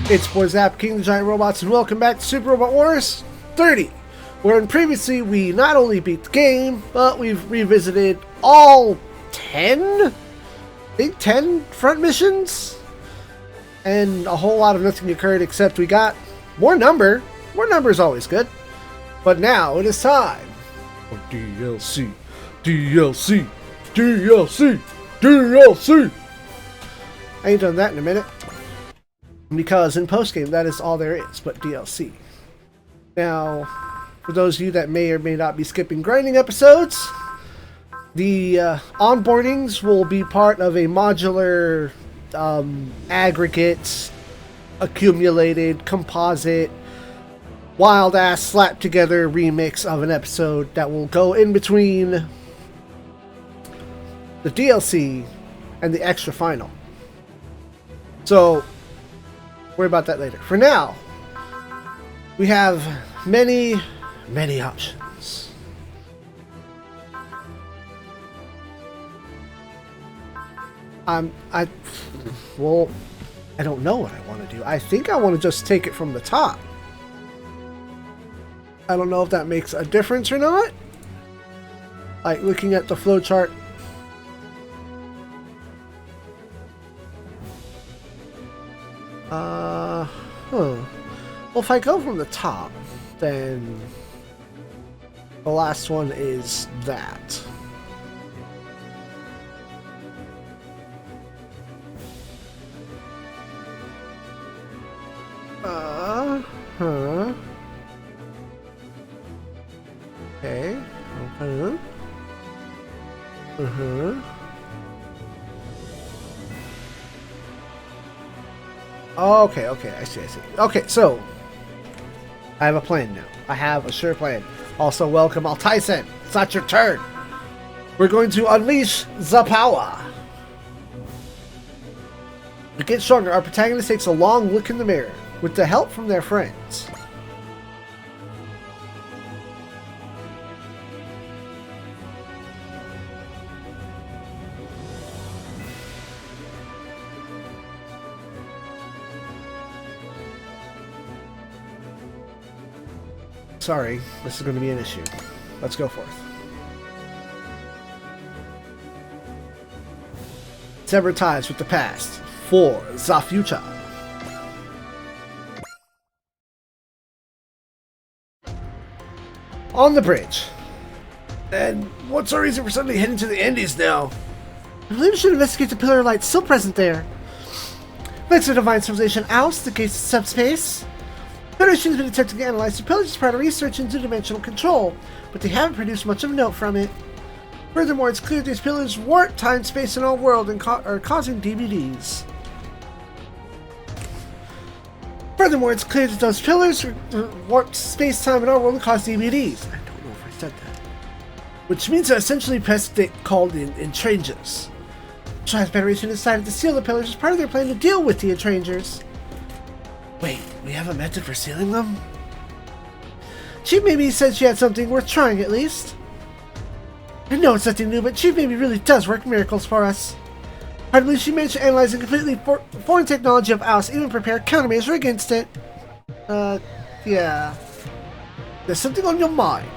It's boy Zappa, King of the Giant Robots, and welcome back to Super Robot Wars 30, wherein previously we not only beat the game, but we've revisited all 10 front missions, and a whole lot of nothing occurred except we got more number. More number is always good. But now it is time for DLC, DLC, DLC, DLC. I ain't done that in a minute. Because in postgame, that is all there is, but DLC. Now, for those of you that may or may not be skipping grinding episodes, the onboardings will be part of a modular, aggregate, accumulated, composite, wild-ass slapped-together remix of an episode that will go in between the DLC and the extra final. So, worry about that later. For now, we have many options. I don't know what I want to do. I think I want to just take it from the top. I don't know if that makes a difference or not. Like looking at the flowchart. Well, if I go from the top, then the last one is that. Okay. Okay, I see. Okay, so I have a plan now. I have a sure plan. Also, welcome Al Tyson. It's not your turn. We're going to unleash the power. To get stronger, our protagonist takes a long look in the mirror with the help from their friends. Sorry, this is going to be an issue. Let's go forth. Sever ties with the past for the future. On the bridge. And what's our reason for suddenly heading to the Andes now? I believe we should investigate the pillar of light still present there. Thanks to divine civilization oust the gates of subspace. Federation has been attempting to analyze the pillars as part of research into dimensional control, but they haven't produced much of note from it. Furthermore, it's clear these pillars warp time, space, and our world and are causing DVDs. Furthermore, it's clear that those pillars warp space, time, and our world and cause DVDs. I don't know if I said that. Which means they're essentially precedent called in Entrangers. Char's Federation decided to seal the pillars as part of their plan to deal with the Entrangers. Wait, we have a method for sealing them? Chief Maybe said she had something worth trying at least. I know it's nothing new, but Chief Maybe really does work miracles for us. I believe she managed to analyze a completely foreign technology of ours, even prepare a countermeasure against it. Yeah. There's something on your mind.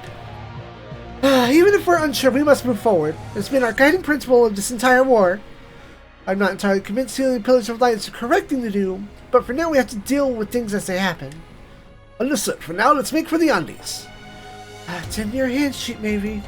Even if we're unsure, we must move forward. It's been our guiding principle of this entire war. I'm not entirely convinced sealing the Pillars of Light is the correct thing to do, but for now we have to deal with things as they happen. Understood. For now, let's make for the Andes. It's in your hands, Chief Maybe.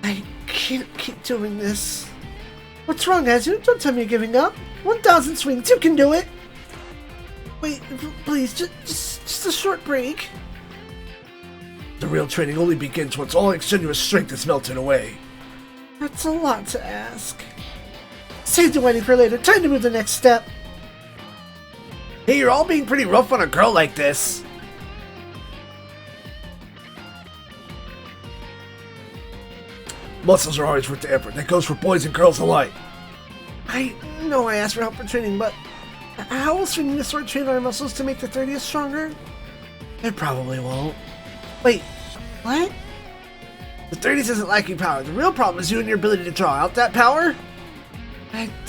I can't keep doing this. What's wrong, Azu? Don't tell me you're giving up. 1,000 swings, you can do it! Wait, please, just a short break. The real training only begins once all extenuous strength is melted away. That's a lot to ask. Save the wedding for later. Time to move the next step. Hey, you're all being pretty rough on a girl like this. Muscles are always worth the effort. That goes for boys and girls alike. I know I asked for help for training, but how else do we need to sort train our muscles to make the 30th stronger? It probably won't. Wait, what? The 30th isn't lacking power. The real problem is you and your ability to draw out that power?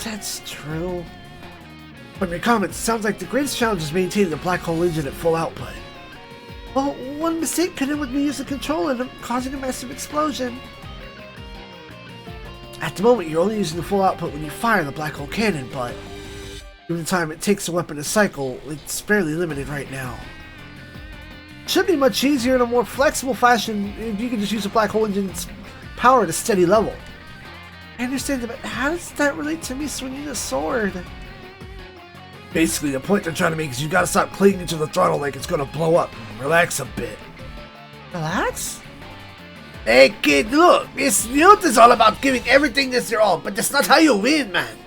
That's true. From your comments, it sounds like the greatest challenge is maintaining the black hole engine at full output. Well, one mistake could end with me using control and causing a massive explosion. At the moment, you're only using the full output when you fire the black hole cannon, but given the time it takes the weapon to cycle, it's fairly limited right now. It should be much easier in a more flexible fashion if you can just use the black hole engine's power at a steady level. I understand, but how does that relate to me swinging a sword? Basically, the point they're trying to make is you gotta stop clinging to the throttle like it's gonna blow up. Relax a bit. Relax? Hey kid, look, this youth is all about giving everything that's your all, but that's not how you win, man.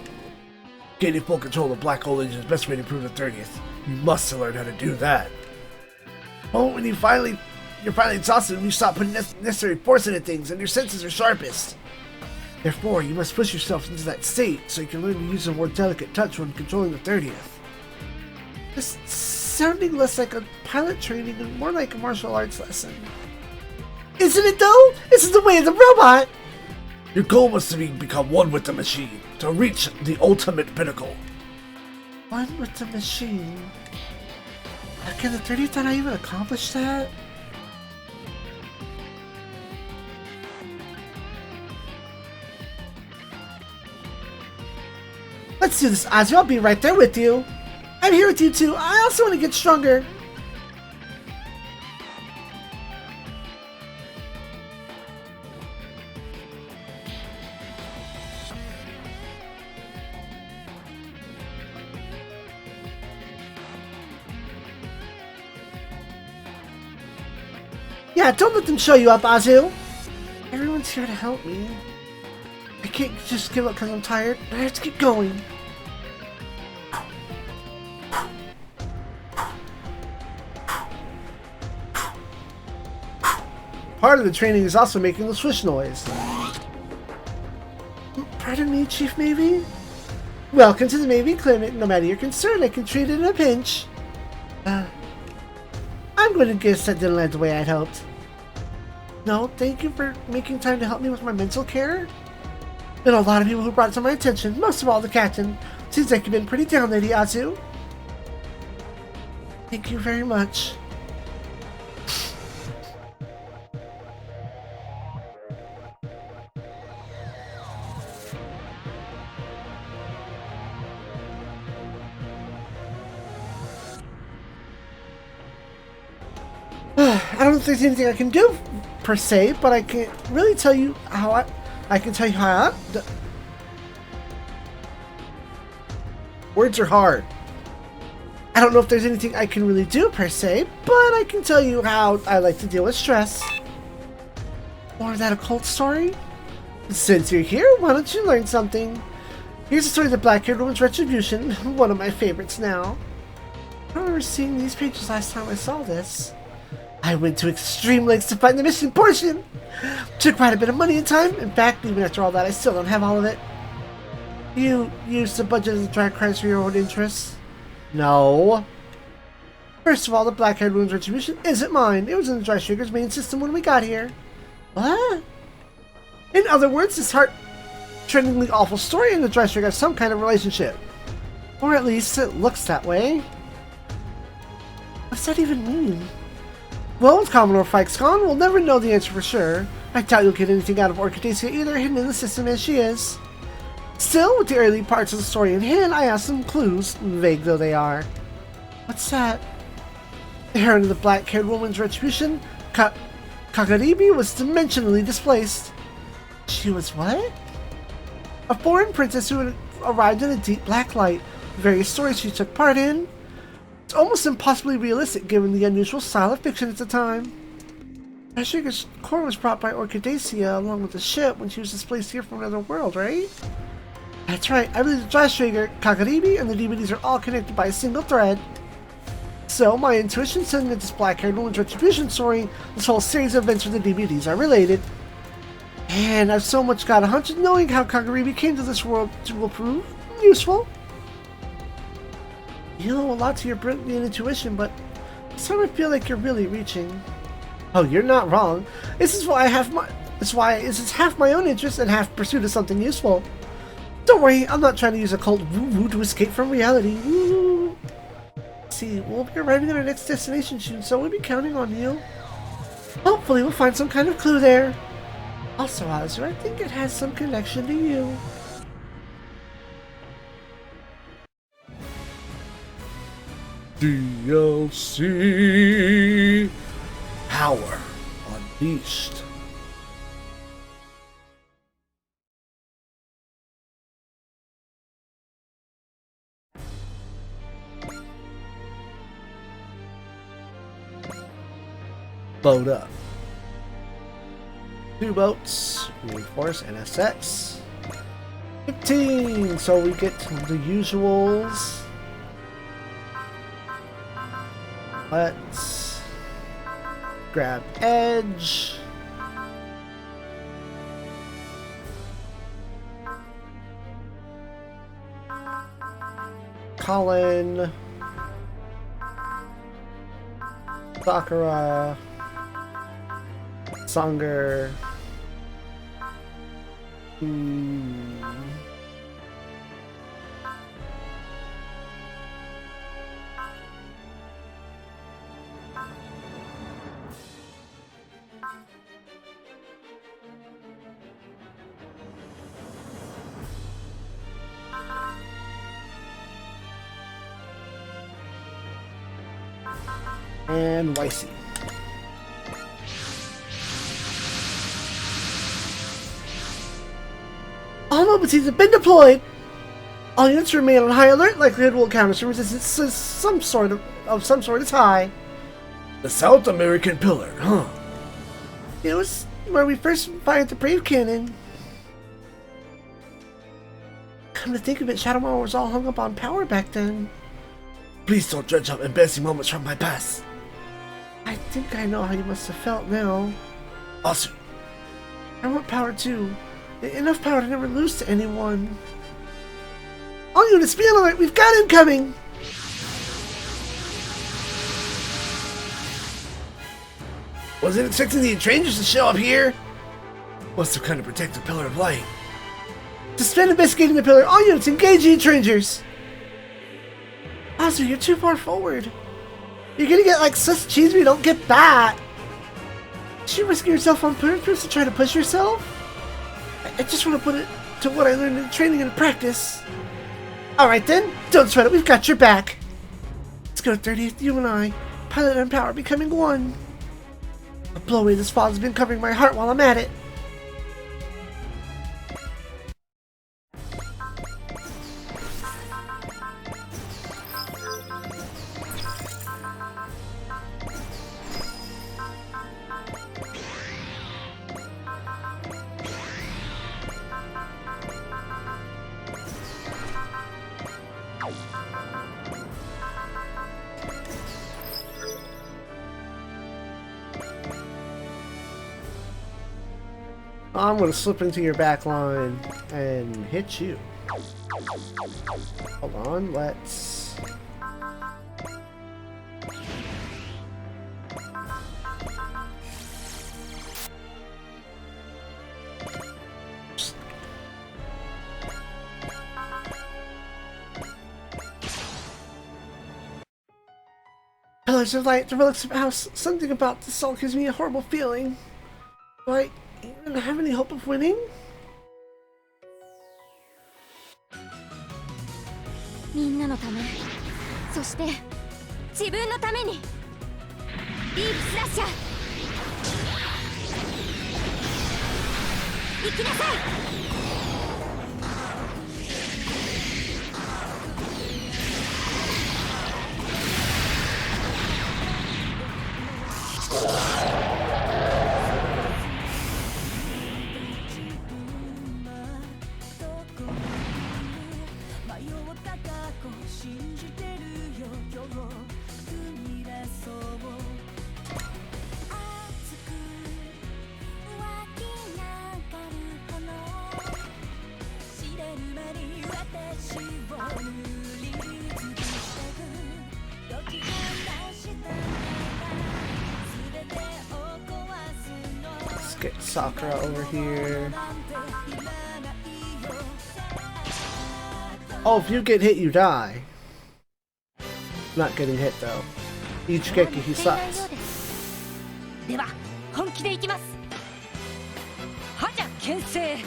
Gaining full control of the black hole engine is the best way to improve the 30th. You must learn how to do that. Oh, when you're finally exhausted and you stop putting necessary force into things and your senses are sharpest. Therefore, you must push yourself into that state so you can learn to use a more delicate touch when controlling the 30th. This sounding less like a pilot training and more like a martial arts lesson. Isn't it though? This is the way of the robot! Your goal must be become one with the machine, to reach the ultimate pinnacle. One with the machine? Can the 30th not even accomplish that? Let's do this, Ozzy. I'll be right there with you. I'm here with you too. I also want to get stronger. Yeah, don't let them show you up, Azu. Everyone's here to help me. I can't just give up because I'm tired. I have to keep going. Part of the training is also making the swish noise. Pardon me, Chief Maybe? Welcome to the Maybe Clinic. No matter your concern, I can treat it in a pinch. I'm going to guess that didn't land the way I'd hoped. No, thank you for making time to help me with my mental care. Been a lot of people who brought it to my attention, most of all the captain. Seems like you've been pretty down lately, Azu. Thank you very much. I don't know if there's anything I can do, per se, but I can't really tell you how I can tell you how words are hard. I don't know if there's anything I can really do, per se, but I can tell you how I like to deal with stress. Or is that a cult story? Since you're here, why don't you learn something? Here's the story of the Black-Haired Woman's Retribution, one of my favorites now. I remember seeing these pages last time I saw this. I went to extreme lengths to find the missing portion. Took quite a bit of money and time. In fact, even after all that, I still don't have all of it. You used the budget as a drag price for your own interests? No. First of all, the Black-Haired Woman's Retribution isn't mine. It was in the Dry Sugar's main system when we got here. What? In other words, this heart-trendingly awful story and the Dry Sugar have some kind of relationship. Or at least it looks that way. What's that even mean? Well, with Commodore Fikes gone, we'll never know the answer for sure. I doubt you'll get anything out of Orchidacia either, hidden in the system as she is. Still, with the early parts of the story in hand, I have some clues, vague though they are. What's that? The heroine of the Black-Haired Woman's Retribution, Kakaribi, was dimensionally displaced. She was what? A foreign princess who had arrived in a deep black light. Various stories she took part in. It's almost impossibly realistic given the unusual style of fiction at the time. Sugar's core was brought by Orchidacia along with the ship when she was displaced here from another world, right? That's right, I believe the Dry Sugar, Kakaribi, and the DVDs are all connected by a single thread. So, my intuition said that this Black-Haired Woman's Retribution story, this whole series of events with the DVDs are related. And I've so much got a hunch of knowing how Kakaribi came to this world will prove useful. You know a lot to your brilliant intuition, but So I feel like you're really reaching. Oh, you're not wrong. This is why this is half my own interest and half pursuit of something useful. Don't worry, I'm not trying to use occult woo-woo to escape from reality. Woo. See, we'll be arriving at our next destination soon, so we'll be counting on you. Hopefully we'll find some kind of clue there. Also, Azure, I think it has some connection to you. DLC Power Unleashed. Load up. 2 boats, reinforce NSX. 15, so we get the usuals. Let's grab Edge. Colin. Sakura. Songer. And YC. All mobilities have been deployed! All units remain on high alert. Likelihood will encounter some resistance of some sort is high. The South American Pillar, huh? It was where we first fired the Brave Cannon. Come to think of it, Shadow Mall was all hung up on power back then. Please don't dredge up embarrassing moments from my past. I think I know how you must have felt now. Also, I want power too. Enough power to never lose to anyone. All units, be on alert. We've got incoming. Wasn't expecting the Intrangers to show up here. What's the kind of protect the Pillar of Light? Suspend investigating the pillar. All units, engage the Intrangers. Ozzy, you're too far forward. You're gonna get like sus cheese if you don't get back. Did you risk yourself on purpose to try to push yourself? I just want to put it to what I learned in training and practice. Alright then, don't sweat it, we've got your back. Let's go 30th, you and I. Pilot and power becoming one. A blow away this fog has been covering my heart while I'm at it. I'm gonna slip into your back line and hit you. Hold on, let's... Pillars of light, the relics of house. Something about this all gives me a horrible feeling. Do I even have any hope of winning? Everyoneのため、そして自分のために。ディープスラッシャー。行きなさい。Sakura over here. Oh, if you get hit, you die. Not getting hit though. Each Geki, he sucks. では本気でいきます。覇者牽制。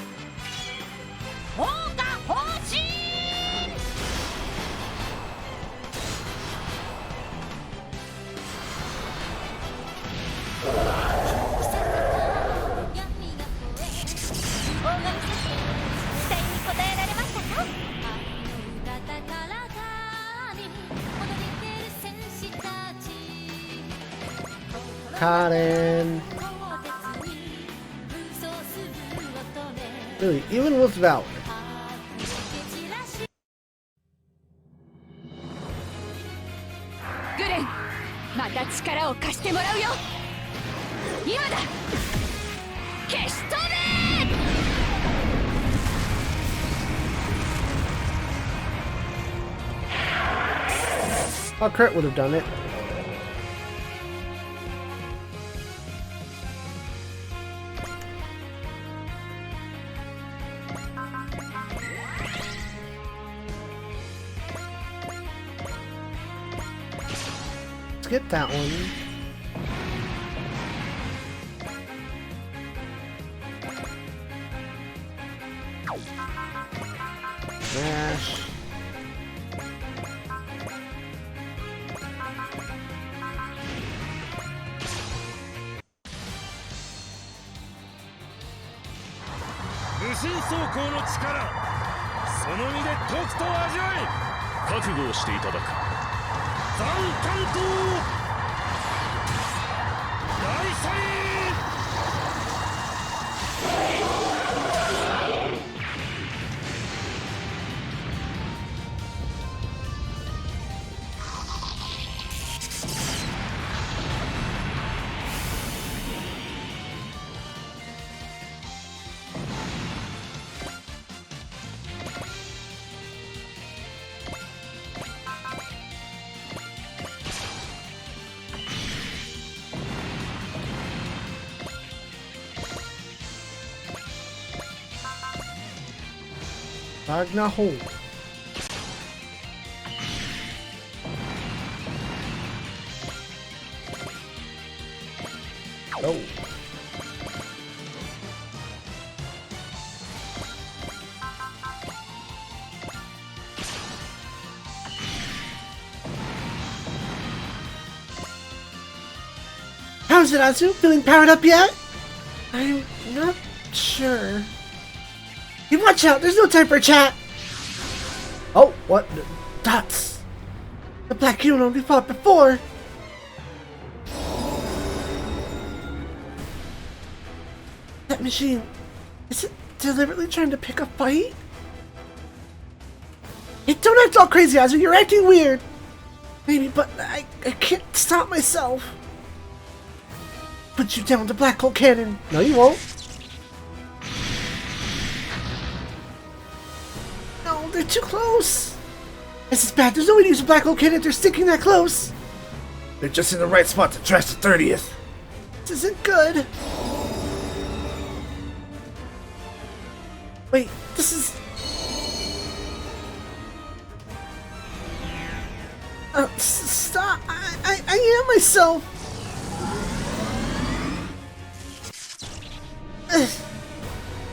放火方針。Karen. Really, even with Valor. グレン、また力を貸してもらうよ。今だ。消し飛べ。Oh, Kurt would have done it. Let's get that one. Smash. Magna hold. Oh. How's it, Azu? Feeling powered up yet? I'm not sure. Hey, watch out! There's no time for chat! Oh, what? Dots! The black unicorn we fought before! That machine... is it deliberately trying to pick a fight? Hey, don't act all crazy, Azu! You're acting weird! Maybe, but I can't stop myself! Put you down with the black hole cannon! No, you won't! They're too close! This is bad. There's no way to use a black hole cannon if they're sticking that close! They're just in the right spot to trash the 30th. This isn't good. Wait, this is... stop! I am myself!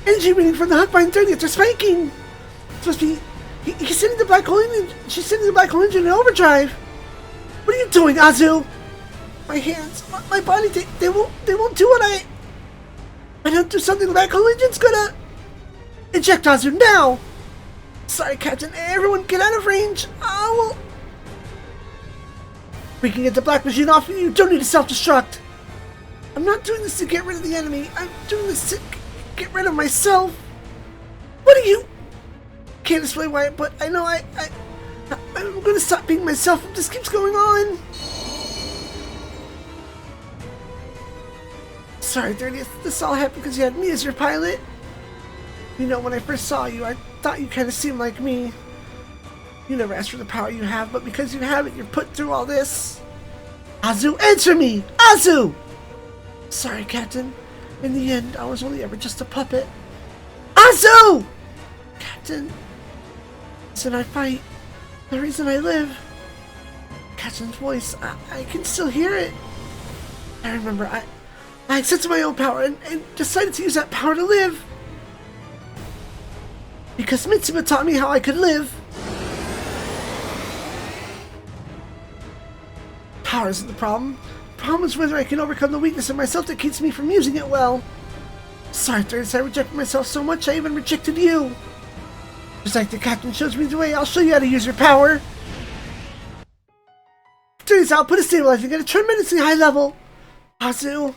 Energy reading from the Huckbine 30th are spiking! Supposed to be... He's sending the black hole engine. She's sending the black hole engine in overdrive. What are you doing, Azu? My hands, my body, they won't do what I don't do something. The black hole engine's gonna eject Azu now. Sorry, Captain. Everyone, get out of range. Oh, we can get the black machine off of you. Don't need to self-destruct. I'm not doing this to get rid of the enemy. I'm doing this to get rid of myself. What are you? Can't explain why, but I know I'm gonna stop being myself if this keeps going on. Sorry, 30th. This all happened because you had me as your pilot. You know, when I first saw you, I thought you kind of seemed like me. You never asked for the power you have, but because you have it, you're put through all this. Azu, answer me! Azu! Sorry, Captain. In the end, I was only ever just a puppet. Azu! Captain. The reason I fight. The reason I live. Captain's voice. I can still hear it. I remember I accepted my own power and decided to use that power to live. Because Mitsuba taught me how I could live. Power isn't the problem. The problem is whether I can overcome the weakness in myself that keeps me from using it well. Sorry, Thirds, I rejected myself so much I even rejected you. Just like the captain shows me the way, I'll show you how to use your power. Thirds, I'll put a stabilizing at a tremendously high level. Azu.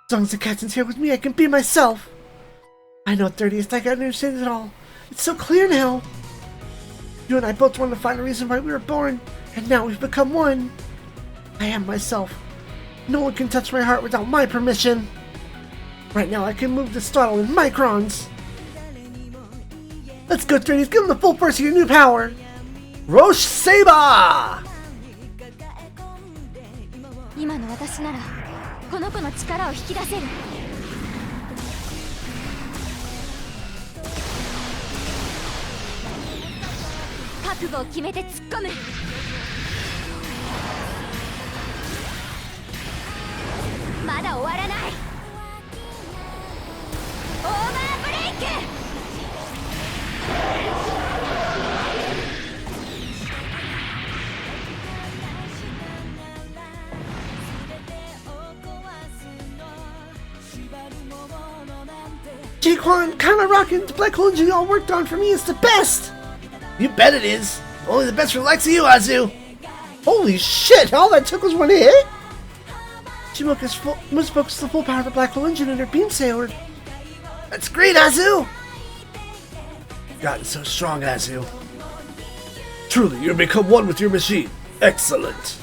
As long as the captain's here with me, I can be myself. I know, 30th, I can understand it all. It's so clear now. You and I both wanted to find a reason why we were born, and now we've become one. I am myself. No one can touch my heart without my permission. Right now, I can move this throttle in microns. Let's go, 30th, give him the full force of your new power. Roche Saber! 今の私ならこの子の力を引き出せる。覚悟を決めて突っ込む。まだ終わらない。オーバーブレイク。Jaquan, Kinda Rockin', the black hole engine y'all worked on for me is the best! You bet it is! Only the best for the likes of you, Azu! Holy shit, all that took was one hit? She must focus the full power of the black hole engine in her beam sailor. That's great, Azu! You've gotten so strong, Azu. Truly, you've become one with your machine. Excellent!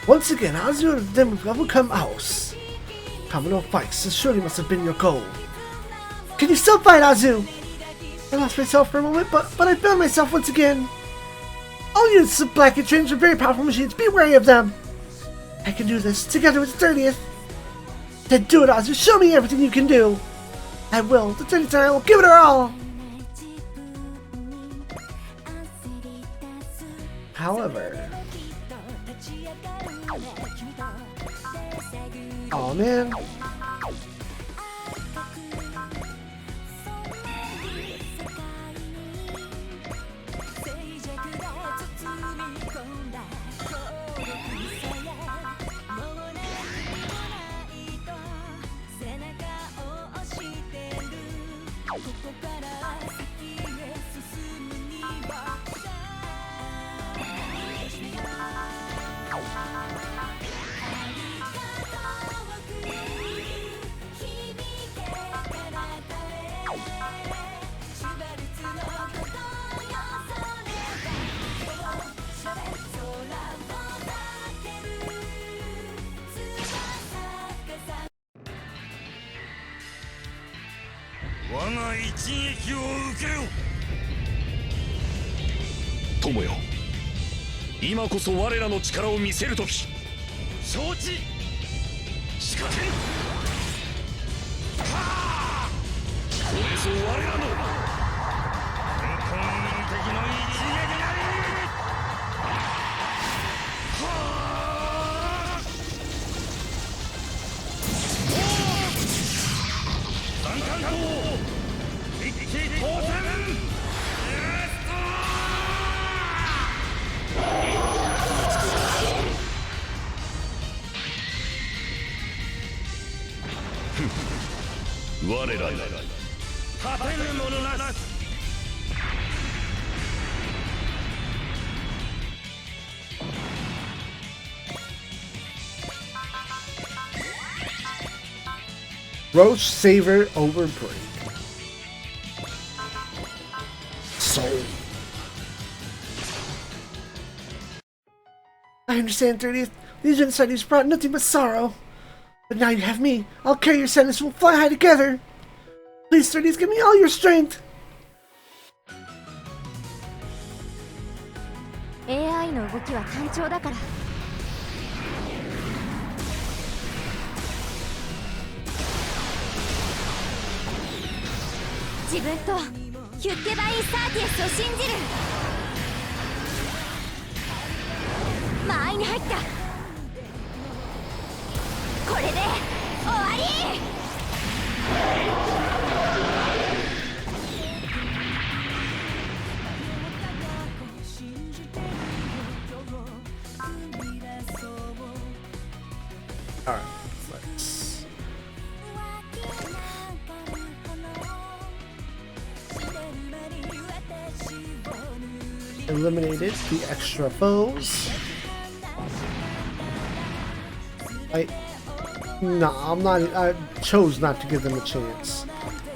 Once again, Azu and them have overcome Aus. Commodore fights, this surely must have been your goal. Can you still fight, Azu? I lost myself for a moment, but I found myself once again. All units of Black and Trains are very powerful machines. Be wary of them. I can do this, together with the 30th. Then do it, Azu. Show me everything you can do. I will. The 30th and I will give it our all. However... oh man.友よ、今こそ我らの力を見せる時。承知。仕掛ける。はあ、これぞ我らの根本的な一撃なり。はあ、三冠王一気当選。我らが勝てるものなし。Roach Saver over break. Soul. I understand, 30th. These insiders brought nothing but sorrow. But now you have me. I'll carry your sadness. We'll fly high together. Please, 30th, give me all your strength. AI の動きは単調だから。自分とヒュッケバインサーティエスを信じる。間合いに入った。これで終わり。Alright, let's... Eliminated the extra foes. I chose not to give them a chance.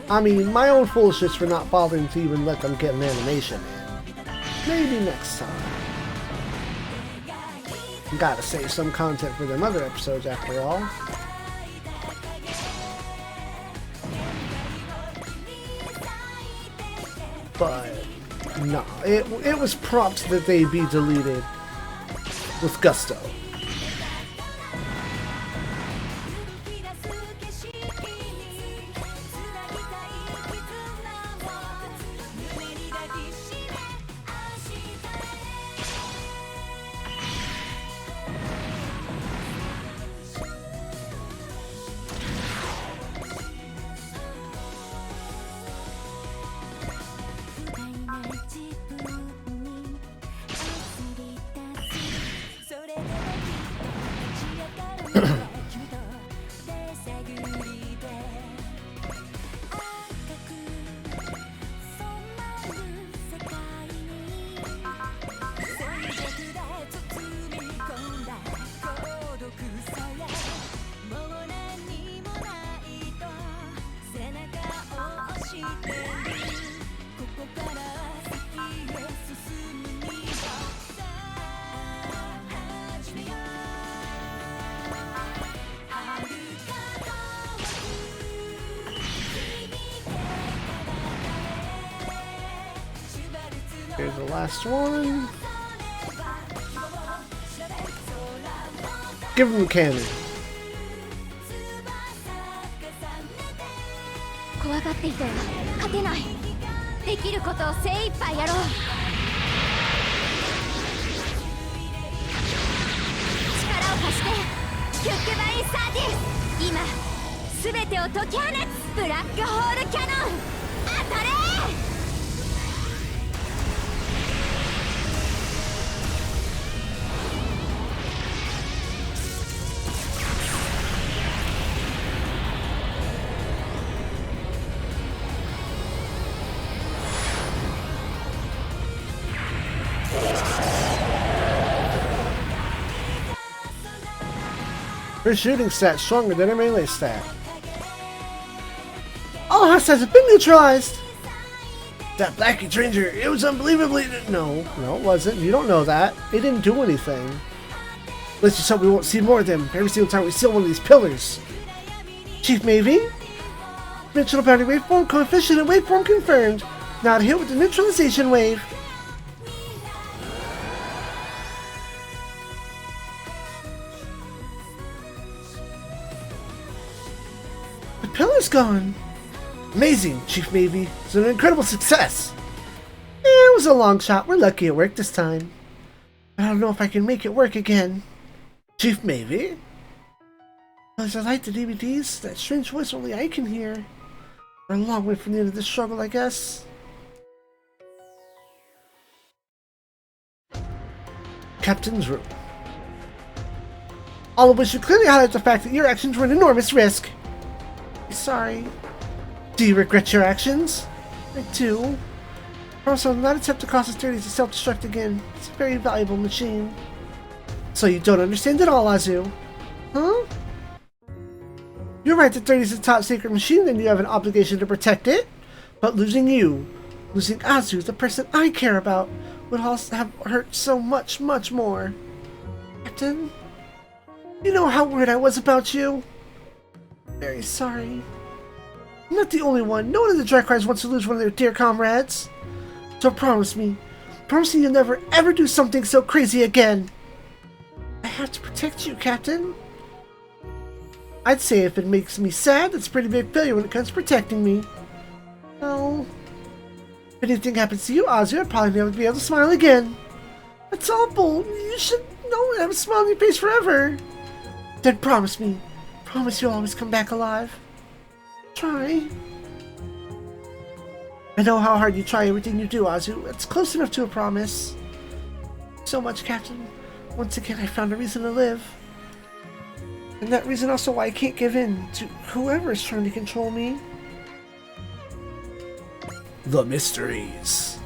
I mean, my own foolishness for not bothering to even let them get an animation in. Maybe next time. Gotta save some content for them other episodes after all. But no, it was prompt that they be deleted with gusto. Here's the last one. Give him a cannon. 怖がっていたよ。勝てない。できることを精一杯やろう。力を貸してヒュッケバインサーティス。今すべてを解き放つブラックホールキャノン。当たれ。Her shooting stat stronger than her melee stat. All hostiles have been neutralized! That Blackie Ranger, it was unbelievably... No, it wasn't. You don't know that. They didn't do anything. Let's just hope we won't see more of them every single time we seal one of these pillars. Chief Mavie? Dimensional boundary waveform coefficient and waveform confirmed. Not a hit with the neutralization wave. The pillar's gone. Amazing, Chief Mavie. It's an incredible success. It was a long shot. We're lucky it worked this time. I don't know if I can make it work again. Chief Mavie? As I light the DVDs, that strange voice only I can hear. We're a long way from the end of this struggle, I guess. Captain's room. All of which should clearly highlight the fact that your actions were an enormous risk. Sorry. Do you regret your actions? I do. Also, not attempt to cause this dirty to self-destruct again. It's a very valuable machine. So you don't understand at all, Azu? Huh? You're right that 30 is a top secret machine and you have an obligation to protect it. But losing you, losing Azu, the person I care about, would also have hurt so much, much more. Captain? You know how worried I was about you? Very sorry. I'm not the only one. No one in the Drakars wants to lose one of their dear comrades. So promise me you'll never ever do something so crazy again. I have to protect you, Captain. I'd say if it makes me sad, that's a pretty big failure when it comes to protecting me. Oh. If anything happens to you, Ozzy, I'd probably never be able to smile again. That's awful. You should know I have a smile on your face forever. Then promise me. Promise you'll always come back alive. Try. I know how hard you try everything you do, Azu. It's close enough to a promise. So much, Captain. Once again, I found a reason to live. And that reason also why I can't give in to whoever is trying to control me. The Mysteries.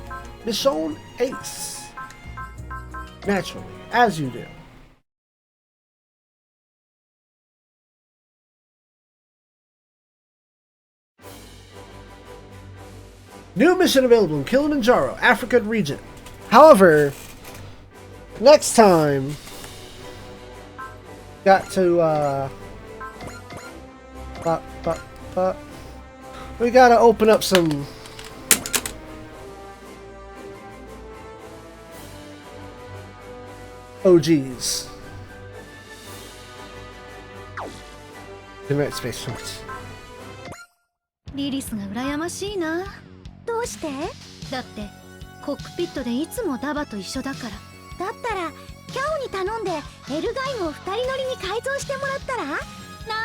Mission Ace. Naturally, as you do. New mission available in Kilimanjaro, Africa region. However, next time, got to, we gotta open up some OGs. United Space Force. リリスが羨ましいな。どうして？だってコックピットでいつもダバと一緒だから。だったらキャオに頼んでエルガイムを2人乗りに改造してもらったら？ナ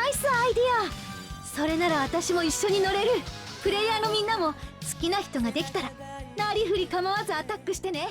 イスアイディア。それなら私も一緒に乗れる。プレイヤーのみんなも好きな人ができたらなりふり構わずアタックしてね。